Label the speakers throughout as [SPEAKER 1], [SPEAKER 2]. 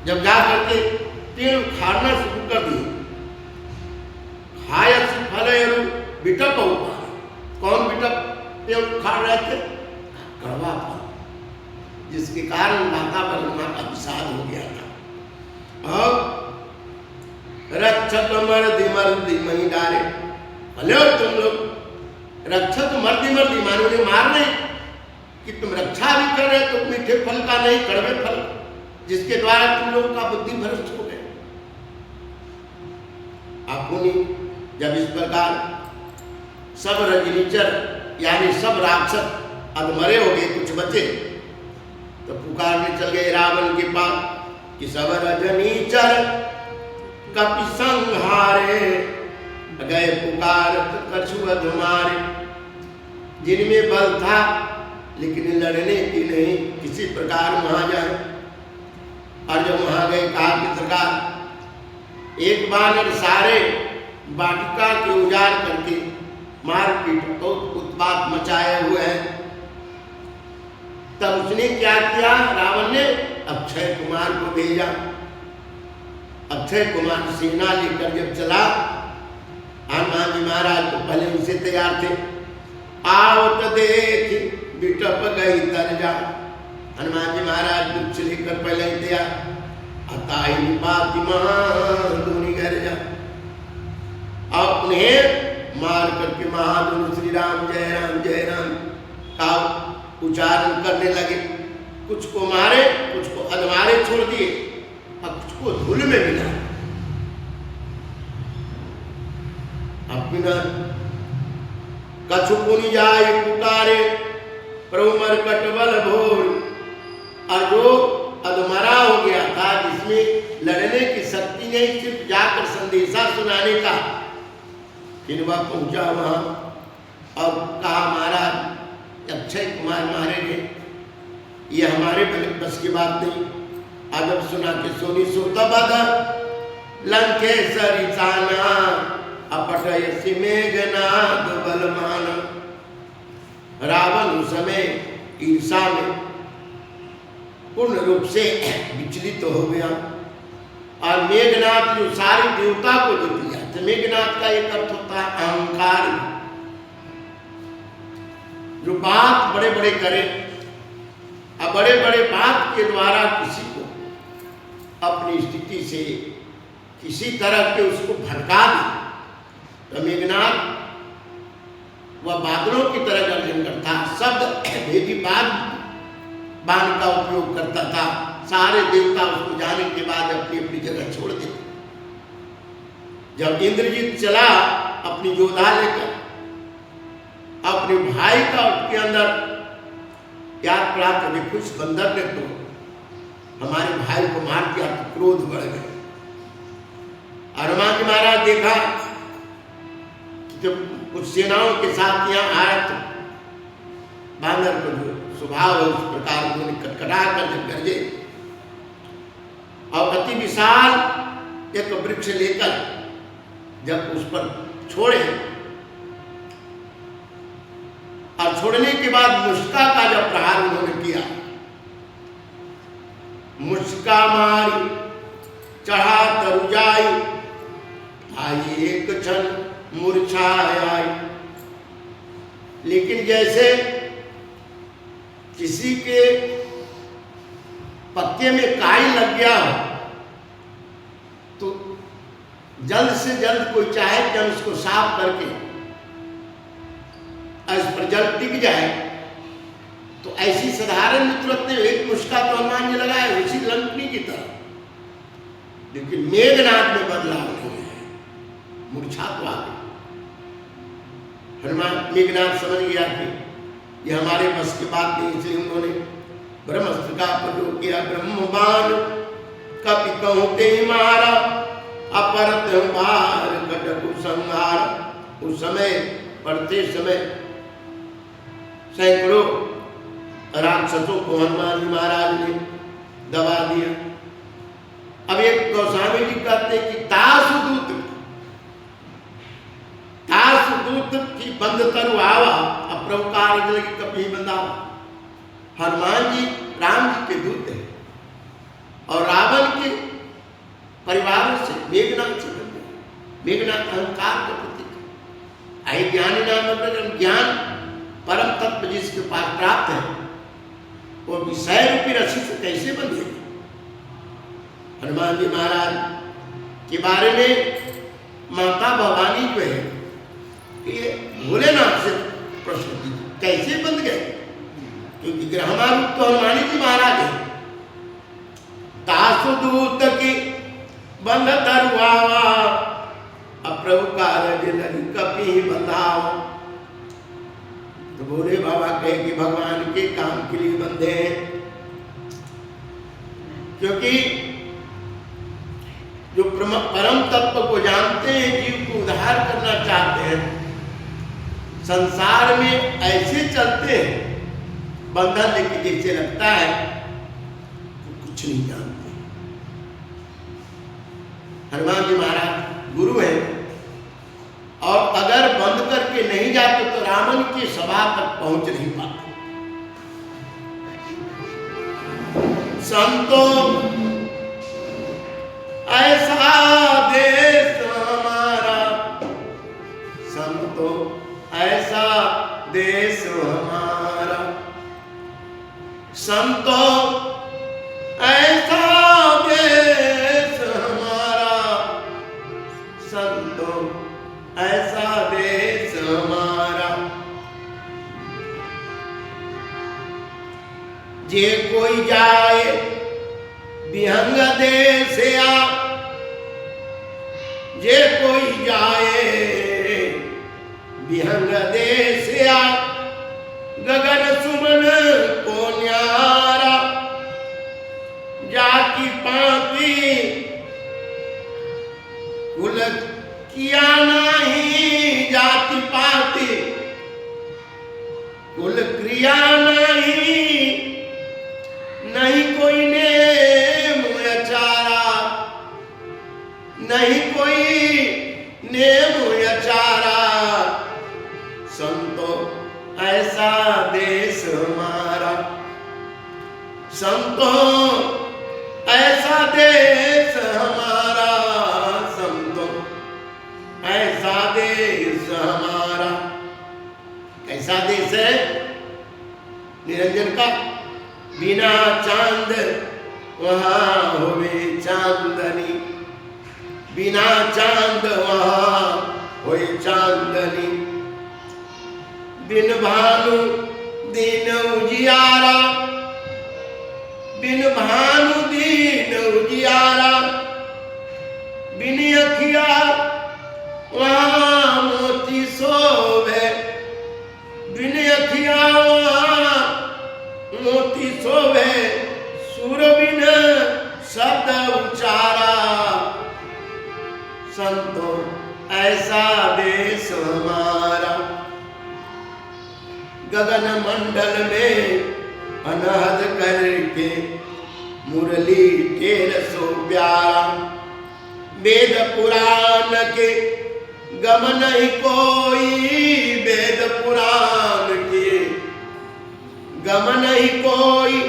[SPEAKER 1] जब जा करके पेड़ उखाड़ना शुरू कर दिए, खाया फल बिटप होगा। कौन बिटप पेड़ उखाड़ रहे थे? कड़वा फल, जिसके कारण वातावरण का विषाद हो गया था। अब रक्षक मर्दी मही डारे, भले हो तुम लोग रक्षक मर्दी मानो ने मार नहीं कि तुम रक्षा भी कर रहे तो मीठे फल का नहीं कड़वे फल, जिसके द्वारा तुम लोगों का बुद्धि भ्रष्ट हो गए। आपने जब इस प्रकार सब रजनीचर यानी सब राक्षस अधमरे हो गए, कुछ बचे, तो पुकारने चल गए रावण के पास कि सब रजनीचर कपि संहारे, गए पुकारत कछुअध मारे। जिनमें बल था लेकिन लड़ने की नहीं, किसी प्रकार वहां जाए। और जब वहां गए कहा कि सरकार एक बानर सारे वाटिका के उजाड़ करके मारपीट बहुत उत्पात मचाए हुए हैं। तब उसने क्या किया? रावण ने अक्षय कुमार को भेजा। अक्षय कुमार सेना लेकर जब चला, हनुमान जी महाराज तो पहले उनसे तैयार थे। आवत देख बिटप गई तरजा, हनुमान जी महाराज वृक्ष लेकर पहले ही तैयार। अताई बाती महाधुनि गर्जा, अब उन्हें मार करके महाधुनि श्री राम जय राम का उच्चारण करने लगे। कुछ को मारे, कुछ को अधमारे छोड़ दिए और कुछ को धूल में मिला। अपना कछु पुनि जाय पुकारे, प्रभु मरकट बल भोर। और जो अधमरा हो गया था, जिसमें लड़ने की शक्ति नहीं, सिर्फ जाकर संदेशा सुनाने का, फिर वह पहुंचा वहां और कहा महाराज अक्षय कुमार मारे गए, ये हमारे बस की बात नहीं। अदब सुना के सोनी सोता बाधा लंकेश्वरी साना, अपटयसी मेघनाद बलमान। रावण उस समय ईर्षा में पूर्ण रूप से विचलित हो गया और मेघनाथ जो सारे देवता को जीत लिया। तो मेघनाथ का एक अर्थ होता है अहंकार, जो बात बड़े बड़े करे और बड़े बड़े बात के द्वारा किसी को अपनी स्थिति से किसी तरह के उसको भटका दे। तो मेघनाथ वह बादलों की तरह गर्जन करता, शब्द भेदी बाण का उपयोग करता था। सारे देवता उसको जाने के बाद अपनी अपनी जगह छोड़ देते। जब इंद्रजीत चला अपनी योद्धा लेकर, अपने भाई का उसके अंदर याद पड़ा तो देखो इस बंदर ने तो हमारे भाई को मार दिया, तो क्रोध बढ़ गया। हनुमान जी महाराज देखा जब कुछ सेनाओं के साथ यहाँ आया तो बांदर को जो स्वभाव है उस प्रकार उन्होंने कटकटा कर जब गरजे और अति विशाल एक वृक्ष लेकर जब उस पर छोड़े और छोड़ने के बाद मुस्का का जब प्रहार उन्होंने किया, मुस्का मारी चढ़ा तरुजाई, आई एक क्षण मूर्छा आई। लेकिन जैसे किसी के पत्ते में काई लग गया हो तो जल्द से जल्द कोई चाहे कि हम उसको साफ करके इस पर जल टिक जाए, तो ऐसी साधारण तुरंत एक मुस्का तो हनुमान जी लगाए उसी लंकनी की तरह। लेकिन मेघनाथ में बदलाव नहीं है, मूर्छा तो आ गई। हनुमान मेघनाथ समझ गया कि ये हमारे बस की बात नहीं, इसलिए उन्होंने ब्रह्मास्त्र का प्रयोग किया। ब्रह्मबाण कपि कहते मारा, अपरत बार कटकु संहार। उस समय पढ़ते समय सैकड़ों राक्षसों को हनुमान जी महाराज ने दबा दिया। अब एक गोस्वामी जी कहते हैं कि तासुदूत की बंद तरु आवा, अप्रवकार लगी कभी बंदावा। हनुमान जी राम जी के दूत हैं और रावण के कैसे बंधेगी? हनुमान जी महाराज के बारे में माता भवानी जो है ये भोलेनाथ से प्रश्न की कैसे बंध गए, क्योंकि ग्रहमारूप तो हनुमान जी महाराज है। तासु दूत की बंध तरुआवा, अप्रभु कारज लगी कपि बंधावा। तो भोले बाबा कहे कि भगवान के काम के लिए बंधे हैं, क्योंकि जो परम तत्व को जानते हैं, जीव को उद्धार करना चाहते हैं, संसार में ऐसे चलते हैं बंधन लेके जैसे लगता है तो कुछ नहीं जानते। हनुमान जी महाराज गुरु हैं, और अगर बंद करके नहीं जाते तो रावण की सभा तक पहुंच नहीं पाते। संतों ऐसा देश हमारा, संतों ऐसा देश हमारा, संतों ऐसा देश हमारा, संतों ऐसा देश हमारा। जे कोई जाए विहंग देश या, जे कोई जाए विहंग देश या, गगन सुमन को न्यारा। जाति पाति कुल किया नहीं, जाति पाति कुल क्रिया नहीं, नहीं कोई नेम अचारा, नहीं कोई नेम अचारा। संतो ऐसा देश हमारा, संतो ऐसा देश हमारा, संतो ऐसा देश हमारा। कैसा देश है निरंजन का? बिना चांद वहां होवे चांदनी, बिना चांद वहां होए चांदनी। बिन भानु दिन उजियारा, बिन भानु दिन उजियारा। बिन अखिया वहां मोती सोवे, बिन अखिया वहां मोती सोवे। सुर बिन शब्द उचारा, संतो ऐसा देश हमारा। गगन मंडल में अनहद करके मुरली के रसो प्यारा। वेद पुराण के गम नहीं कोई, वेद पुराण के गम नहीं कोई।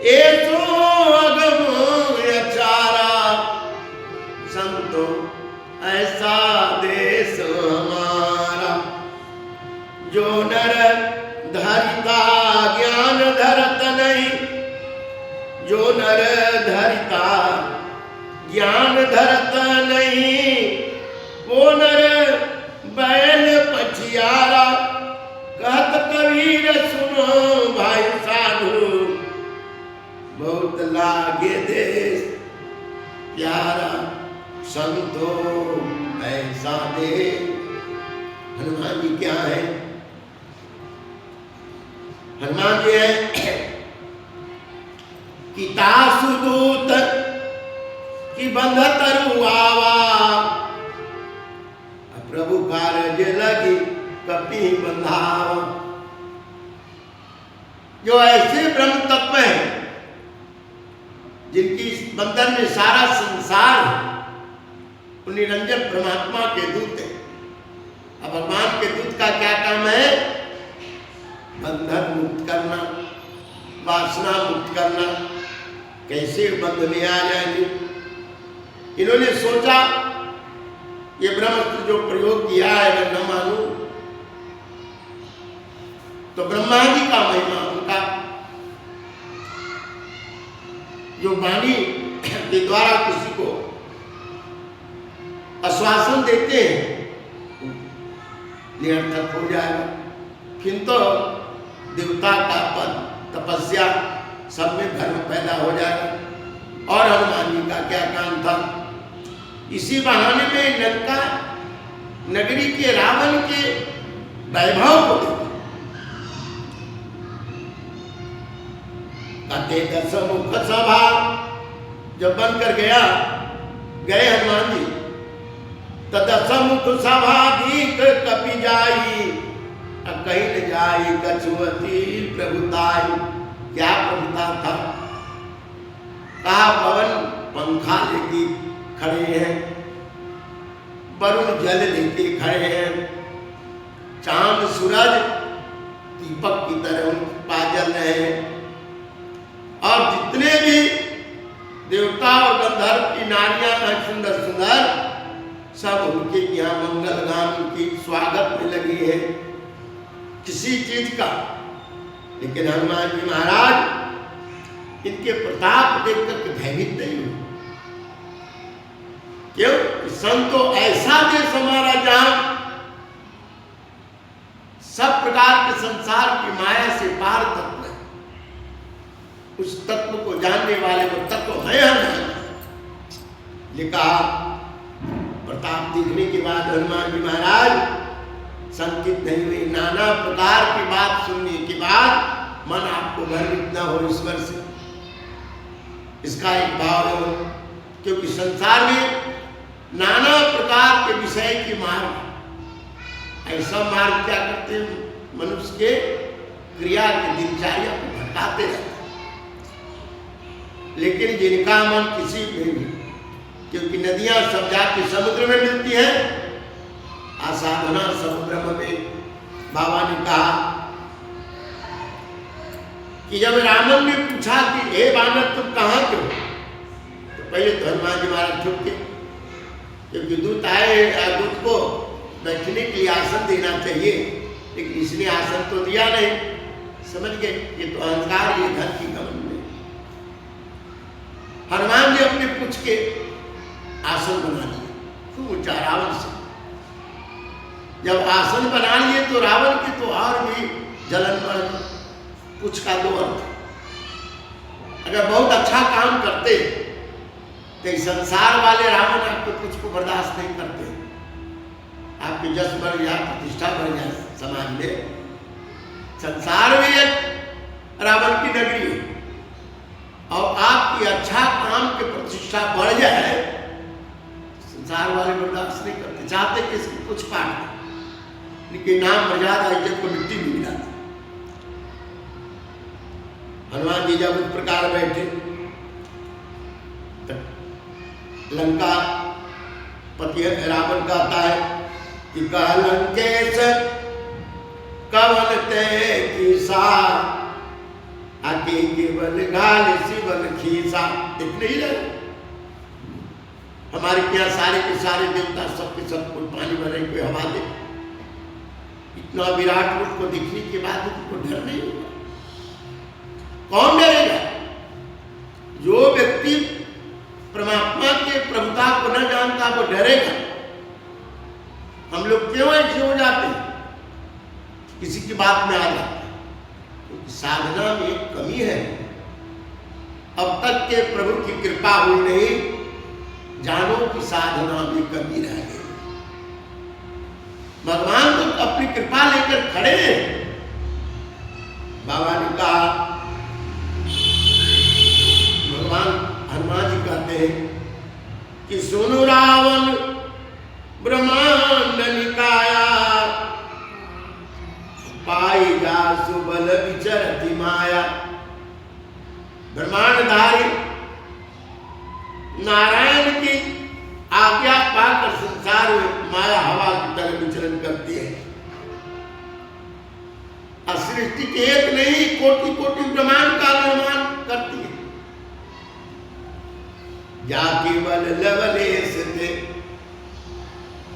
[SPEAKER 1] ऐसो अगम अचारा, संतो ऐसा देश हमारा। जो नर धरिता ज्ञान धरत नहीं, जो नर धरिता ज्ञान धरत नहीं। वो नर बैल पछियारा, कहत कबीर सुनो भाई साधु। बहुत लागे देश प्यारा, संतो ऐसा देश। हनुमान जी क्या है? हनुमान जी है कि तासु दूत की बंध तरुआवा, प्रभु कारज लगी कपि बंधावा। जो ऐसे ब्रह्म तत्व हैं जिनकी बंधन में सारा संसार है, उन निरंजन परमात्मा के दूत है। अब भगवान के दूत का क्या काम है? बंधन मुक्त करना, वासना मुक्त करना। कैसे बंध में आ जाएंगे? इन्होंने सोचा ये ब्रह्मास्त्र जो प्रयोग किया है अगर न मानूं तो ब्रह्मा जी का महिमा, उनका जो वाणी के द्वारा किसी को आश्वासन देते हैं निरर्थक हो जाएगा। किंतु देवता का पद तपस्या सब में धर्म पैदा हो जाएगा। और हनुमान जी का क्या काम था, इसी बहाने में लंका नगरी के रावण के वैभव को कहते दशमुख सभा जब बनकर गए हनुमान जी, दशमुख सभा दीख कपि जाई, कहीं न जाई कछुअती प्रभुताई। क्या प्रभुता था, कहा पवन पंखा लेके खड़े हैं, वरुण जल लेके खड़े हैं, चांद सूरज दीपक की तरह पाजल रहे हैं, और जितने भी देवता और गंधर्व की नारियां हैं सुंदर सुंदर, सब उनके यहाँ मंगल गान की स्वागत में लगी है किसी चीज का। लेकिन हनुमान जी महाराज इनके प्रताप देखकर के भयभीत नहीं हुए। क्यों? संतो ऐसा देश हमारा जहां सब प्रकार के संसार की माया से पार तत्व है, उस तत्व को जानने वाले वो तत्व है हनुमान। लिखा प्रताप देखने के बाद हनुमान जी महाराज संकित नहीं हुए। नाना प्रकार की बात सुनने के बाद मन आपको भ्रमित न हो ईश्वर से, इसका एक भाव है। क्योंकि संसार में नाना प्रकार के विषय की मार्ग, ऐसा मार्ग क्या करते हैं मनुष्य के क्रिया की दिनचर्या को भटकाते रहते हैं। लेकिन जिनका मन किसी में भी, क्योंकि नदियां सब जाके समुद्र में मिलती हैं, असाधना समुद्र में बाबा ने कहा कि जब रावण ने पूछा कि हे वानर तुम कहाँ के हो, तो पहले तो हनुमान जी महाराज चुप के, क्योंकि दूत आए, दूत को बैठने के लिए आसन देना चाहिए, लेकिन इसने आसन तो दिया नहीं। समझ गए ये तो अहंकार, ये धन की घमंड है। हनुमान जी अपने पूछ के आसन बना लिए, खूब ऊंचा रावण से। जब आसन बना लिए तो रावण की तो और भी जलन बढ़ गई। कुछ का दो अर्थ, अगर बहुत अच्छा काम करते तो संसार वाले रावण आपको कुछ को बर्दाश्त नहीं करते, आपकी जस बढ़ जाए, प्रतिष्ठा बढ़ जाए समाज में। संसार में एक रावण की नगरी है, और आपकी अच्छा काम की प्रतिष्ठा बढ़ जाए, संसार वाले बर्दाश्त नहीं करते, चाहते कि इसकी कुछ काट, लेकिन नाम मर्यादा इज्जत को मिट्टी में मिला। हनुमान जी जब उस प्रकार बैठे, लंका पति रावण कहता है कि कह लंकेश कवन ते कीसा, आके केवल गाल शिवन खीसा। इतने ही रहे हमारे क्या सारे के सारे देवता सबके सब कोई पानी भरे, कोई हवा दे। इतना विराट रूप को दिखने के बाद उनको डर नहीं होगा। कौन डरेगा? जो व्यक्ति परमात्मा के प्रभुता को न जानता वो डरेगा। हम लोग क्यों ऐसे हो जाते हैं, किसी की बात में आ जाते हैं? क्योंकि साधना में एक कमी है। अब तक के प्रभु की कृपा हुई नहीं, जानो कि साधना में कमी रह गई। भगवान तो अपनी कृपा लेकर खड़े हैं। बाबा ने कहा, भगवान हनुमान जी कहते हैं कि सुनो रावण ब्रह्मांड निकाया, पाई जा सुबल विचरति माया। ब्रह्मांडधारी नारायण की आज्ञा पाकर संसार में माया हवा की तरह विचरण करती है। सृष्टि के एक नहीं कोटि कोटि ब्रह्मांड का निर्माण करती है। जा केवल लवलेश थे,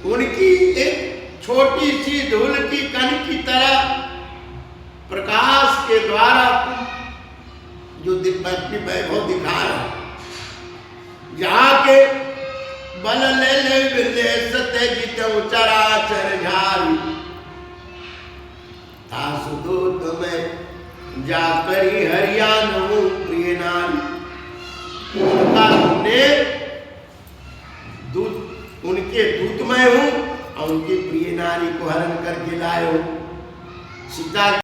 [SPEAKER 1] उनकी एक छोटी सी धूल की कण की तरह प्रकाश के द्वारा जो अपनी वैभव दिखा रहा जाके बल ले ले बिरले सत्य जितऊ चराचर झारी तासु दूत में जाकरी हरियाणु प्रिय नारी। उनका तुमने दूत उनके दूत में हूं और उनकी प्रिय नारी को हरण करके लाए हो। सीता